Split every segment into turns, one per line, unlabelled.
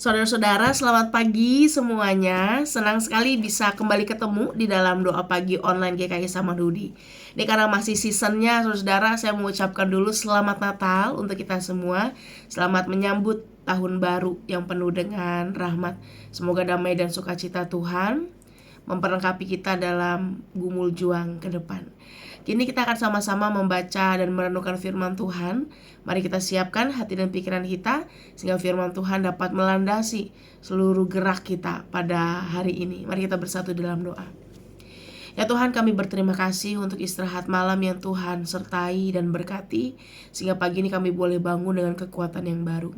Saudara-saudara, selamat pagi semuanya. Senang sekali bisa kembali ketemu di dalam doa pagi online GKI Samadudi. Ini karena masih seasonnya, saudara, saya mengucapkan dulu selamat Natal untuk kita semua. Selamat menyambut tahun baru yang penuh dengan rahmat. Semoga damai dan sukacita Tuhan memperlengkapi kita dalam gumul juang ke depan. Kini kita akan sama-sama membaca dan merenungkan firman Tuhan. Mari kita siapkan hati dan pikiran kita sehingga firman Tuhan dapat melandasi seluruh gerak kita pada hari ini. Mari kita bersatu dalam doa. Ya Tuhan, kami berterima kasih untuk istirahat malam yang Tuhan sertai dan berkati, sehingga pagi ini kami boleh bangun dengan kekuatan yang baru.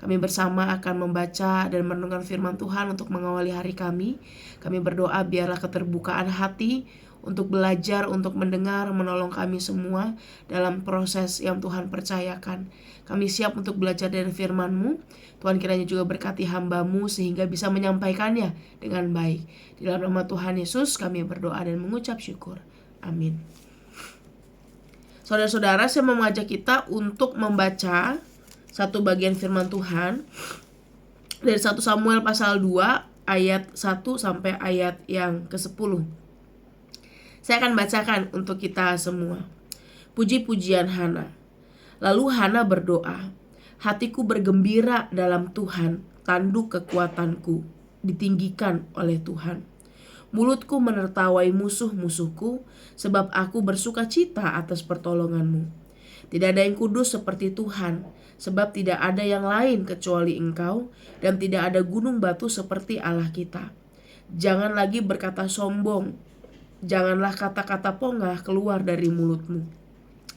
Kami bersama akan membaca dan merenungkan firman Tuhan untuk mengawali hari kami. Kami berdoa biarlah keterbukaan hati untuk belajar, untuk mendengar, menolong kami semua dalam proses yang Tuhan percayakan. Kami siap untuk belajar dari firman-Mu. Tuhan kiranya juga berkati hamba-Mu sehingga bisa menyampaikannya dengan baik. Di dalam nama Tuhan Yesus kami berdoa dan mengucap syukur. Amin. Saudara-saudara, saya mau mengajak kita untuk membaca satu bagian firman Tuhan dari 1 Samuel pasal 2 ayat 1 sampai ayat yang ke-10. Saya akan bacakan untuk kita semua. Puji-pujian Hana. Lalu Hana berdoa, hatiku bergembira dalam Tuhan, tanduk kekuatanku ditinggikan oleh Tuhan. Mulutku menertawai musuh-musuhku, sebab aku bersuka cita atas pertolongan-Mu. Tidak ada yang kudus seperti Tuhan, sebab tidak ada yang lain kecuali Engkau, dan tidak ada gunung batu seperti Allah kita. Jangan lagi berkata sombong, janganlah kata-kata pongah keluar dari mulutmu.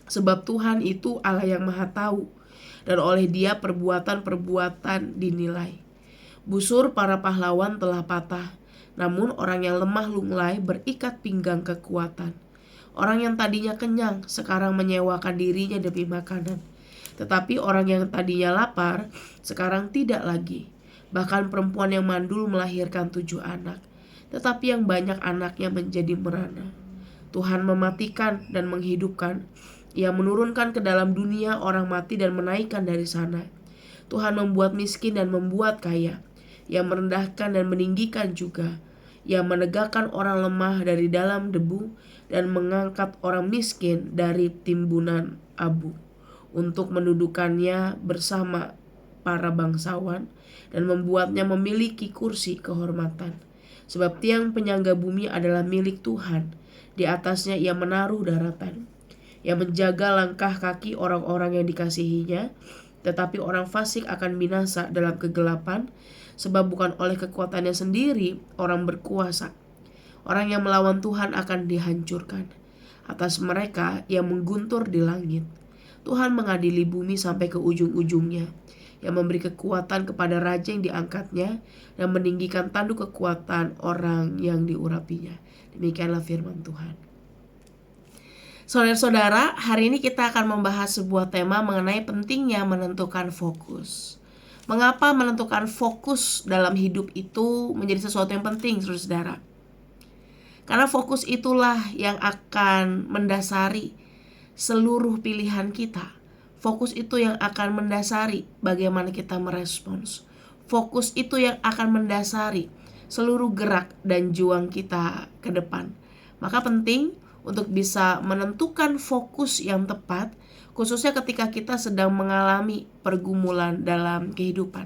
Sebab Tuhan itu Allah yang maha tahu, dan oleh Dia perbuatan-perbuatan dinilai. Busur para pahlawan telah patah, namun orang yang lemah lunglai berikat pinggang kekuatan. Orang yang tadinya kenyang sekarang menyewakan dirinya demi makanan. Tetapi orang yang tadinya lapar sekarang tidak lagi. Bahkan perempuan yang mandul melahirkan 7 anak. Tetapi yang banyak anaknya menjadi merana. Tuhan mematikan dan menghidupkan. Ia menurunkan ke dalam dunia orang mati dan menaikkan dari sana. Tuhan membuat miskin dan membuat kaya. Ia merendahkan dan meninggikan juga. Ia menegakkan orang lemah dari dalam debu dan mengangkat orang miskin dari timbunan abu, untuk mendudukannya bersama para bangsawan dan membuatnya memiliki kursi kehormatan. Sebab tiang penyangga bumi adalah milik Tuhan, di atasnya Ia menaruh daratan. Ia menjaga langkah kaki orang-orang yang dikasihinya, tetapi orang fasik akan binasa dalam kegelapan, sebab bukan oleh kekuatannya sendiri orang berkuasa. Orang yang melawan Tuhan akan dihancurkan. Atas mereka Ia mengguntur di langit. Tuhan mengadili bumi sampai ke ujung-ujungnya. Yang memberi kekuatan kepada raja yang diangkatnya dan meninggikan tanduk kekuatan orang yang diurapinya. Demikianlah firman Tuhan. Saudara-saudara, hari ini kita akan membahas sebuah tema mengenai pentingnya menentukan fokus. Mengapa menentukan fokus dalam hidup itu menjadi sesuatu yang penting, saudara? Karena fokus itulah yang akan mendasari seluruh pilihan kita. Fokus itu yang akan mendasari bagaimana kita merespons. Fokus itu yang akan mendasari seluruh gerak dan juang kita ke depan. Maka penting untuk bisa menentukan fokus yang tepat, khususnya ketika kita sedang mengalami pergumulan dalam kehidupan.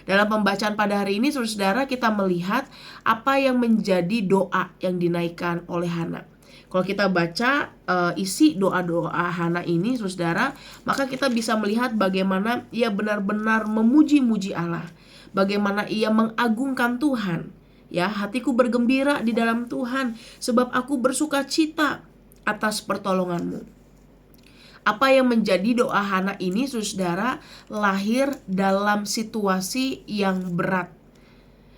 Dalam pembacaan pada hari ini, saudara, kita melihat apa yang menjadi doa yang dinaikkan oleh Hana. Kalau kita baca isi doa-doa Hana ini, saudara, maka kita bisa melihat bagaimana ia benar-benar memuji-muji Allah, bagaimana ia mengagungkan Tuhan. Ya, hatiku bergembira di dalam Tuhan, sebab aku bersuka cita atas pertolongan-Mu. Apa yang menjadi doa Hana ini, saudara, lahir dalam situasi yang berat.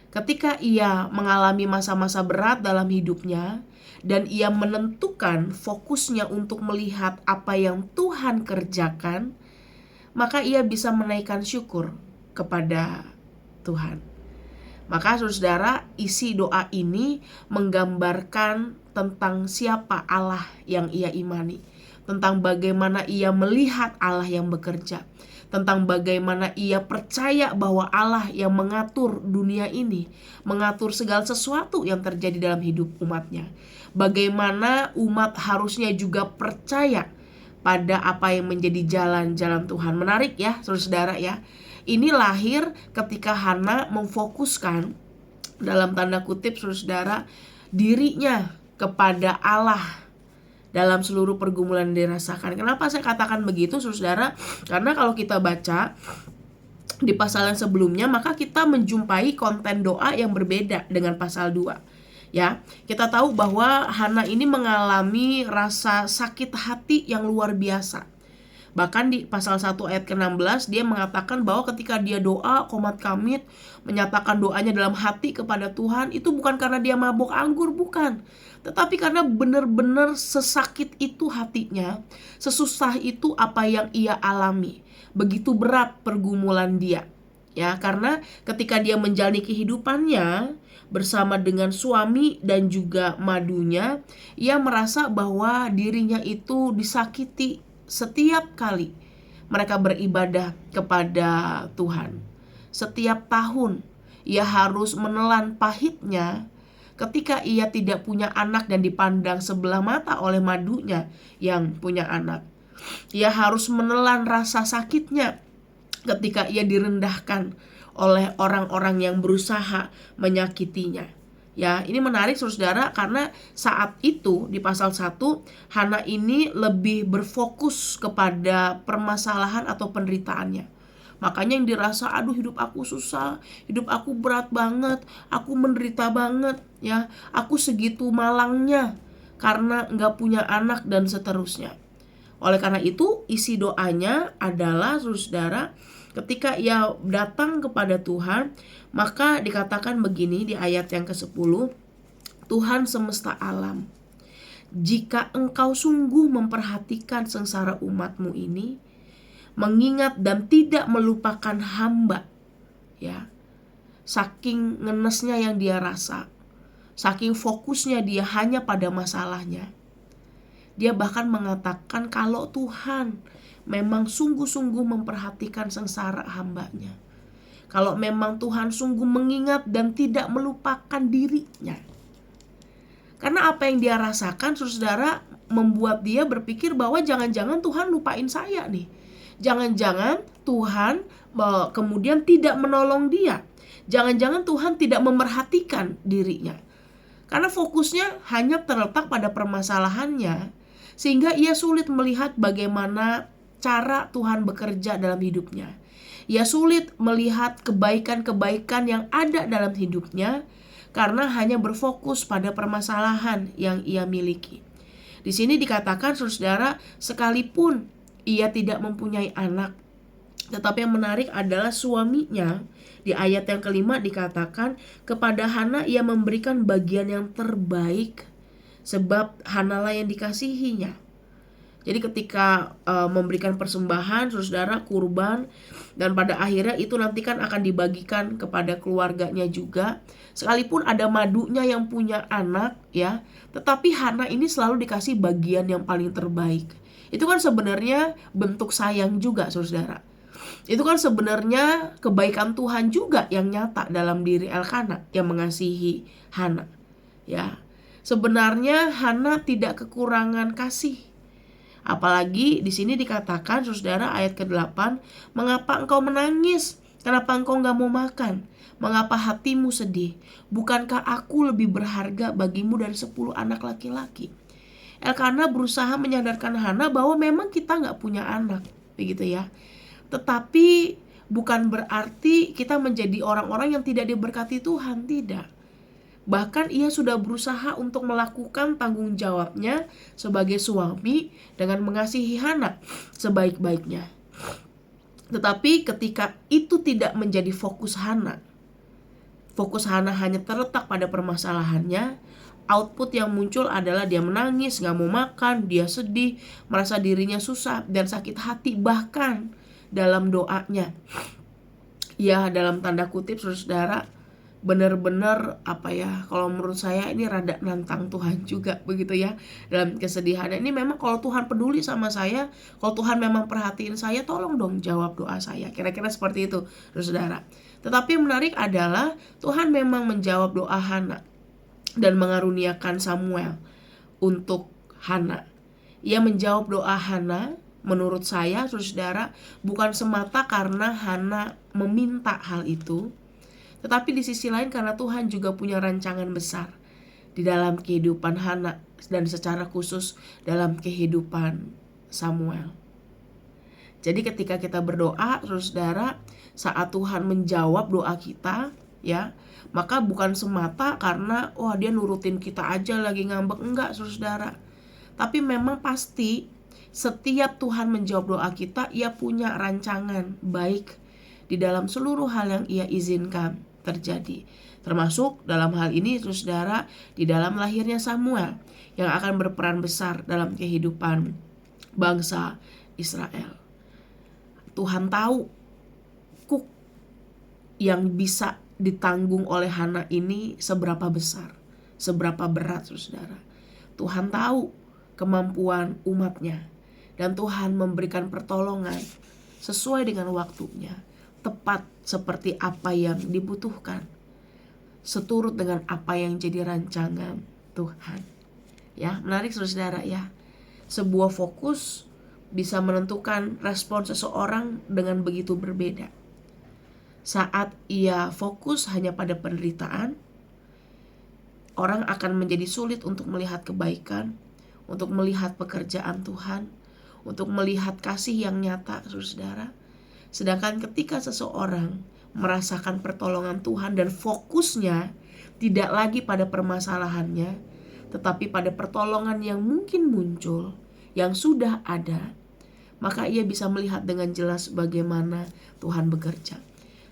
Ketika ia mengalami masa-masa berat dalam hidupnya dan ia menentukan fokusnya untuk melihat apa yang Tuhan kerjakan, maka ia bisa menaikkan syukur kepada Tuhan. Maka saudara, isi doa ini menggambarkan tentang siapa Allah yang ia imani, tentang bagaimana ia melihat Allah yang bekerja, tentang bagaimana ia percaya bahwa Allah yang mengatur dunia ini, mengatur segala sesuatu yang terjadi dalam hidup umatnya. Bagaimana umat harusnya juga percaya pada apa yang menjadi jalan-jalan Tuhan. Menarik ya, saudara ya. Ini lahir ketika Hana memfokuskan, dalam tanda kutip saudara, dirinya kepada Allah dalam seluruh pergumulan yang dirasakan. Kenapa saya katakan begitu saudara? Karena kalau kita baca di pasal yang sebelumnya, maka kita menjumpai konten doa yang berbeda dengan pasal 2. Ya, kita tahu bahwa Hana ini mengalami rasa sakit hati yang luar biasa. Bahkan di pasal 1 ayat ke-16 dia mengatakan bahwa ketika dia doa komat kamit, menyatakan doanya dalam hati kepada Tuhan, itu bukan karena dia mabuk anggur, bukan. Tetapi karena benar-benar sesakit itu hatinya, sesusah itu apa yang ia alami. Begitu berat pergumulan dia. Ya, karena ketika dia menjalani kehidupannya bersama dengan suami dan juga madunya, ia merasa bahwa dirinya itu disakiti setiap kali mereka beribadah kepada Tuhan. Setiap tahun ia harus menelan pahitnya ketika ia tidak punya anak dan dipandang sebelah mata oleh madunya yang punya anak. Ia harus menelan rasa sakitnya ketika ia direndahkan oleh orang-orang yang berusaha menyakitinya. Ya, ini menarik saudara, karena saat itu di pasal 1 Hana ini lebih berfokus kepada permasalahan atau penderitaannya. Makanya yang dirasa, aduh hidup aku susah, hidup aku berat banget, aku menderita banget, ya, aku segitu malangnya karena gak punya anak dan seterusnya. Oleh karena itu isi doanya adalah saudara, ketika ia datang kepada Tuhan, maka dikatakan begini di ayat yang ke-10, Tuhan semesta alam, jika engkau sungguh memperhatikan sengsara umatmu ini, mengingat dan tidak melupakan hamba, ya, saking ngenesnya yang dia rasa, saking fokusnya dia hanya pada masalahnya, dia bahkan mengatakan kalau Tuhan memang sungguh-sungguh memperhatikan sengsara hambanya, kalau memang Tuhan sungguh mengingat dan tidak melupakan dirinya. Karena apa yang dia rasakan saudara membuat dia berpikir bahwa jangan-jangan Tuhan lupain saya nih. Jangan-jangan Tuhan kemudian tidak menolong dia. Jangan-jangan Tuhan tidak memerhatikan dirinya. Karena fokusnya hanya terletak pada permasalahannya, sehingga ia sulit melihat bagaimana cara Tuhan bekerja dalam hidupnya. Ia sulit melihat kebaikan-kebaikan yang ada dalam hidupnya karena hanya berfokus pada permasalahan yang ia miliki. Di sini dikatakan saudara, sekalipun ia tidak mempunyai anak, tetapi yang menarik adalah suaminya. Di ayat yang kelima dikatakan kepada Hana ia memberikan bagian yang terbaik, sebab Hanalah yang dikasihinya. Jadi ketika memberikan persembahan saudara, kurban, dan pada akhirnya itu nanti kan akan dibagikan kepada keluarganya juga. Sekalipun ada madunya yang punya anak, ya, tetapi Hana ini selalu dikasih bagian yang paling terbaik. Itu kan sebenarnya bentuk sayang juga saudara. Itu kan sebenarnya kebaikan Tuhan juga yang nyata dalam diri Elkana yang mengasihi Hana. Ya, sebenarnya Hana tidak kekurangan kasih. Apalagi di sini dikatakan saudara ayat ke-8, mengapa engkau menangis? Kenapa engkau gak mau makan? Mengapa hatimu sedih? Bukankah aku lebih berharga bagimu dari 10 anak laki-laki? Elkana berusaha menyadarkan Hana bahwa memang kita gak punya anak, begitu ya. Tetapi bukan berarti kita menjadi orang-orang yang tidak diberkati Tuhan, tidak. Bahkan ia sudah berusaha untuk melakukan tanggung jawabnya sebagai suami dengan mengasihi Hana sebaik-baiknya. Tetapi ketika itu tidak menjadi fokus Hana hanya terletak pada permasalahannya, output yang muncul adalah dia menangis, gak mau makan, dia sedih, merasa dirinya susah dan sakit hati. Bahkan dalam doanya, ya dalam tanda kutip saudara, benar-benar kalau menurut saya ini rada nantang Tuhan juga begitu ya. Dalam kesedihan ini memang kalau Tuhan peduli sama saya, kalau Tuhan memang perhatiin saya, tolong dong jawab doa saya. Kira-kira seperti itu, saudara. Tetapi yang menarik adalah Tuhan memang menjawab doa Hana dan mengaruniakan Samuel untuk Hana. Ia menjawab doa Hana menurut saya, saudara, bukan semata karena Hana meminta hal itu, tetapi di sisi lain karena Tuhan juga punya rancangan besar di dalam kehidupan Hana dan secara khusus dalam kehidupan Samuel. Jadi ketika kita berdoa, saudara, saat Tuhan menjawab doa kita, ya, maka bukan semata karena dia nurutin kita aja lagi ngambek, enggak, saudara. Tapi memang pasti setiap Tuhan menjawab doa kita, ia punya rancangan baik di dalam seluruh hal yang ia izinkan terjadi. Termasuk dalam hal ini, saudara, di dalam lahirnya Samuel yang akan berperan besar dalam kehidupan bangsa Israel. Tuhan tahu kuk yang bisa ditanggung oleh Hana ini seberapa besar, seberapa berat, saudara. Tuhan tahu kemampuan umatnya, dan Tuhan memberikan pertolongan sesuai dengan waktunya, tepat seperti apa yang dibutuhkan, seturut dengan apa yang jadi rancangan Tuhan. Ya, menarik saudara ya. Sebuah fokus bisa menentukan respon seseorang dengan begitu berbeda. Saat ia fokus hanya pada penderitaan, orang akan menjadi sulit untuk melihat kebaikan, untuk melihat pekerjaan Tuhan, untuk melihat kasih yang nyata, saudara. Sedangkan ketika seseorang merasakan pertolongan Tuhan dan fokusnya tidak lagi pada permasalahannya, tetapi pada pertolongan yang mungkin muncul, yang sudah ada, maka ia bisa melihat dengan jelas bagaimana Tuhan bekerja.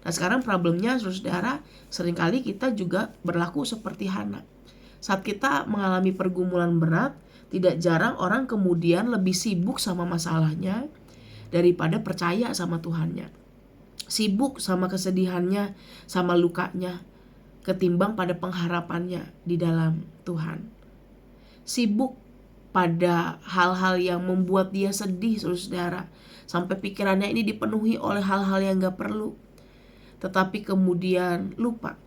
Nah, sekarang problemnya, saudara, seringkali kita juga berlaku seperti Hana. Saat kita mengalami pergumulan berat, tidak jarang orang kemudian lebih sibuk sama masalahnya daripada percaya sama Tuhannya. Sibuk sama kesedihannya, sama lukanya, ketimbang pada pengharapannya di dalam Tuhan. Sibuk pada hal-hal yang membuat dia sedih, saudara, sampai pikirannya ini dipenuhi oleh hal-hal yang gak perlu. Tetapi kemudian lupa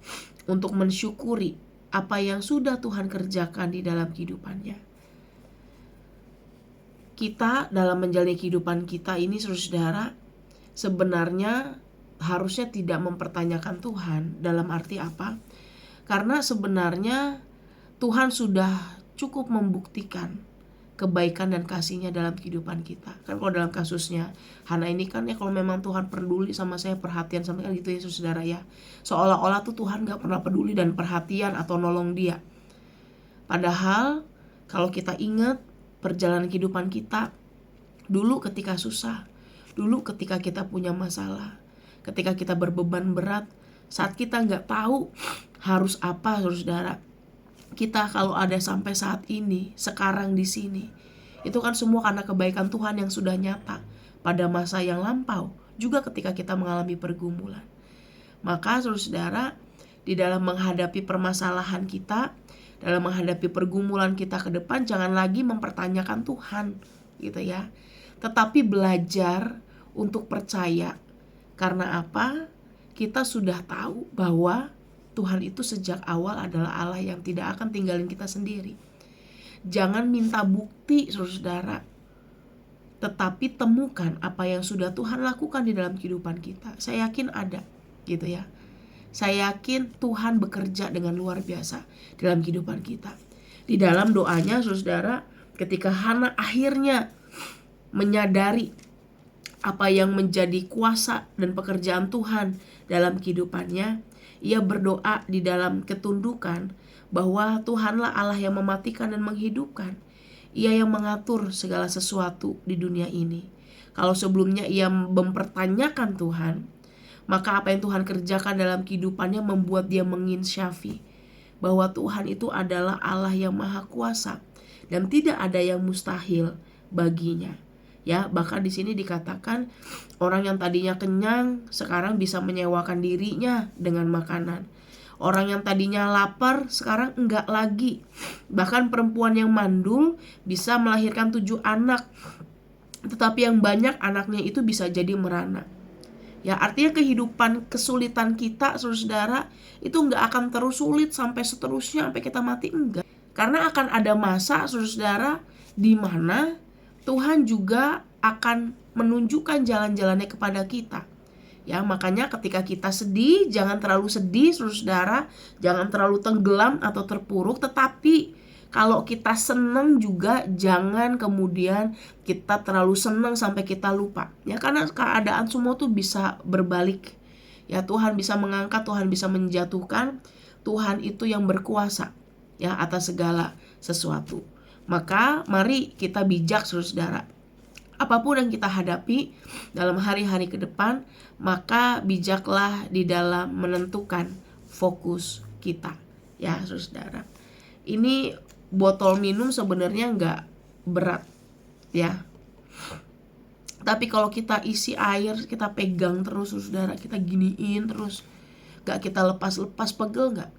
untuk mensyukuri apa yang sudah Tuhan kerjakan di dalam kehidupannya. Kita dalam menjalani kehidupan kita ini, saudara, sebenarnya harusnya tidak mempertanyakan Tuhan. Dalam arti apa? Karena sebenarnya Tuhan sudah cukup membuktikan kebaikan dan kasih-Nya dalam kehidupan kita. Kan kalau dalam kasusnya Hana ini kan ya, kalau memang Tuhan peduli sama saya, perhatian sama saya gitu ya, saudara ya. Seolah-olah tuh Tuhan gak pernah peduli dan perhatian atau nolong dia. Padahal kalau kita ingat perjalanan kehidupan kita dulu ketika susah, dulu ketika kita punya masalah, ketika kita berbeban berat, saat kita gak tahu harus apa, saudara, kita kalau ada sampai saat ini, sekarang di sini, itu kan semua karena kebaikan Tuhan yang sudah nyata pada masa yang lampau, juga ketika kita mengalami pergumulan. Maka saudara, di dalam menghadapi permasalahan kita, dalam menghadapi pergumulan kita ke depan, jangan lagi mempertanyakan Tuhan, gitu ya. Tetapi belajar untuk percaya. Karena apa? Kita sudah tahu bahwa Tuhan itu sejak awal adalah Allah yang tidak akan tinggalin kita sendiri. Jangan minta bukti, saudara, tetapi temukan apa yang sudah Tuhan lakukan di dalam kehidupan kita. Saya yakin ada, gitu ya. Saya yakin Tuhan bekerja dengan luar biasa dalam kehidupan kita. Di dalam doanya, saudara, ketika Hana akhirnya menyadari apa yang menjadi kuasa dan pekerjaan Tuhan dalam kehidupannya, ia berdoa di dalam ketundukan bahwa Tuhanlah Allah yang mematikan dan menghidupkan. Ia yang mengatur segala sesuatu di dunia ini. Kalau sebelumnya ia mempertanyakan Tuhan, maka apa yang Tuhan kerjakan dalam kehidupannya membuat dia menginsyafi bahwa Tuhan itu adalah Allah yang maha kuasa dan tidak ada yang mustahil baginya. Ya, bahkan di sini dikatakan orang yang tadinya kenyang sekarang bisa menyewakan dirinya dengan makanan. Orang yang tadinya lapar sekarang enggak lagi. Bahkan perempuan yang mandul bisa melahirkan 7 anak, tetapi yang banyak anaknya itu bisa jadi merana. Ya, artinya kehidupan kesulitan kita, saudara, itu enggak akan terus sulit sampai seterusnya, sampai kita mati, enggak. Karena akan ada masa, saudara, di mana Tuhan juga akan menunjukkan jalan-jalannya kepada kita. Ya, makanya ketika kita sedih, jangan terlalu sedih, saudara, jangan terlalu tenggelam atau terpuruk, tetapi kalau kita senang juga jangan kemudian kita terlalu senang sampai kita lupa. Ya, karena keadaan semua tuh bisa berbalik. Ya, Tuhan bisa mengangkat, Tuhan bisa menjatuhkan. Tuhan itu yang berkuasa ya atas segala sesuatu. Maka mari kita bijak, saudara. Apapun yang kita hadapi dalam hari-hari ke depan, maka bijaklah di dalam menentukan fokus kita. Ya, saudara. Ini botol minum sebenarnya nggak berat, ya. Tapi kalau kita isi air, kita pegang terus, saudara, kita giniin terus, nggak kita lepas-lepas, pegel nggak?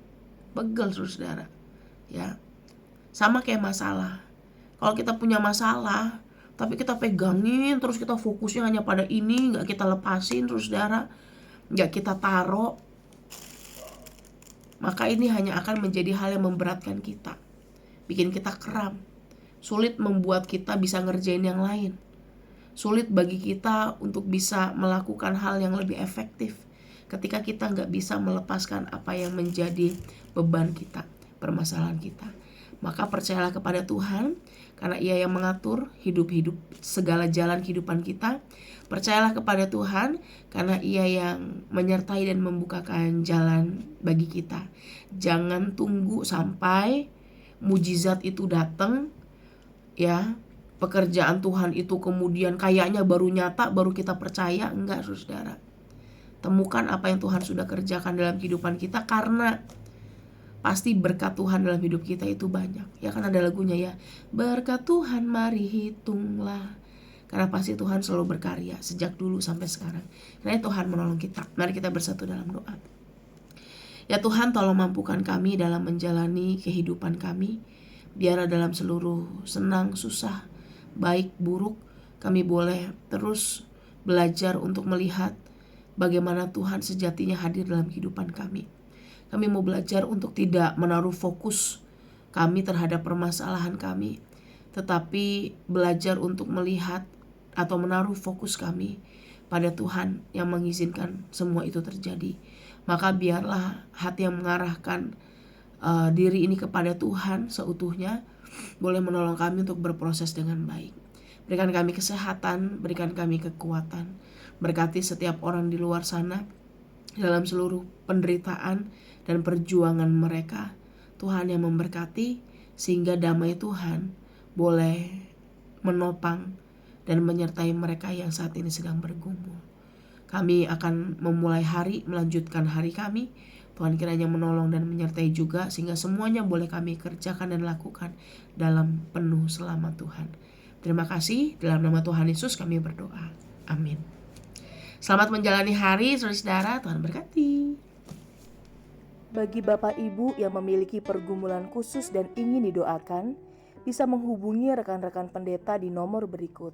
Pegel, saudara. Ya, sama kayak masalah. Kalau kita punya masalah, tapi kita pegangin terus, kita fokusnya hanya pada ini, nggak kita lepasin, saudara, nggak kita taruh, maka ini hanya akan menjadi hal yang memberatkan kita, bikin kita kram, sulit membuat kita bisa ngerjain yang lain, sulit bagi kita untuk bisa melakukan hal yang lebih efektif ketika kita nggak bisa melepaskan apa yang menjadi beban kita, permasalahan kita. Maka percayalah kepada Tuhan, karena Ia yang mengatur hidup-hidup segala jalan kehidupan kita. Percayalah kepada Tuhan, karena Ia yang menyertai dan membukakan jalan bagi kita. Jangan tunggu sampai mujizat itu datang, ya. Pekerjaan Tuhan itu kemudian kayaknya baru nyata, baru kita percaya. Enggak, saudara. Temukan apa yang Tuhan sudah kerjakan dalam kehidupan kita, karena pasti berkat Tuhan dalam hidup kita itu banyak. Ya kan ada lagunya ya, berkat Tuhan mari hitunglah. Karena pasti Tuhan selalu berkarya sejak dulu sampai sekarang. Karena Tuhan menolong kita. Mari kita bersatu dalam doa. Ya Tuhan, tolong mampukan kami dalam menjalani kehidupan kami. Biar dalam seluruh senang, susah, baik, buruk, kami boleh terus belajar untuk melihat bagaimana Tuhan sejatinya hadir dalam kehidupan kami. Kami mau belajar untuk tidak menaruh fokus kami terhadap permasalahan kami, tetapi belajar untuk melihat atau menaruh fokus kami pada Tuhan yang mengizinkan semua itu terjadi. Maka biarlah hati yang mengarahkan diri ini kepada Tuhan seutuhnya boleh menolong kami untuk berproses dengan baik. Berikan kami kesehatan, berikan kami kekuatan. Berkati setiap orang di luar sana dalam seluruh penderitaan dan perjuangan mereka. Tuhan yang memberkati sehingga damai Tuhan boleh menopang dan menyertai mereka yang saat ini sedang bergumul. Kami akan memulai hari, melanjutkan hari kami. Tuhan kiranya menolong dan menyertai juga sehingga semuanya boleh kami kerjakan dan lakukan dalam penuh selamat Tuhan. Terima kasih, dalam nama Tuhan Yesus kami berdoa. Amin. Selamat menjalani hari, saudara. Tuhan berkati.
Bagi Bapak Ibu yang memiliki pergumulan khusus dan ingin didoakan, bisa menghubungi rekan-rekan pendeta di nomor berikut.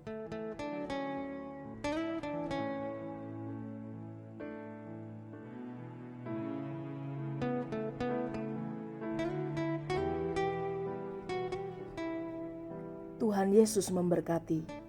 Tuhan Yesus memberkati.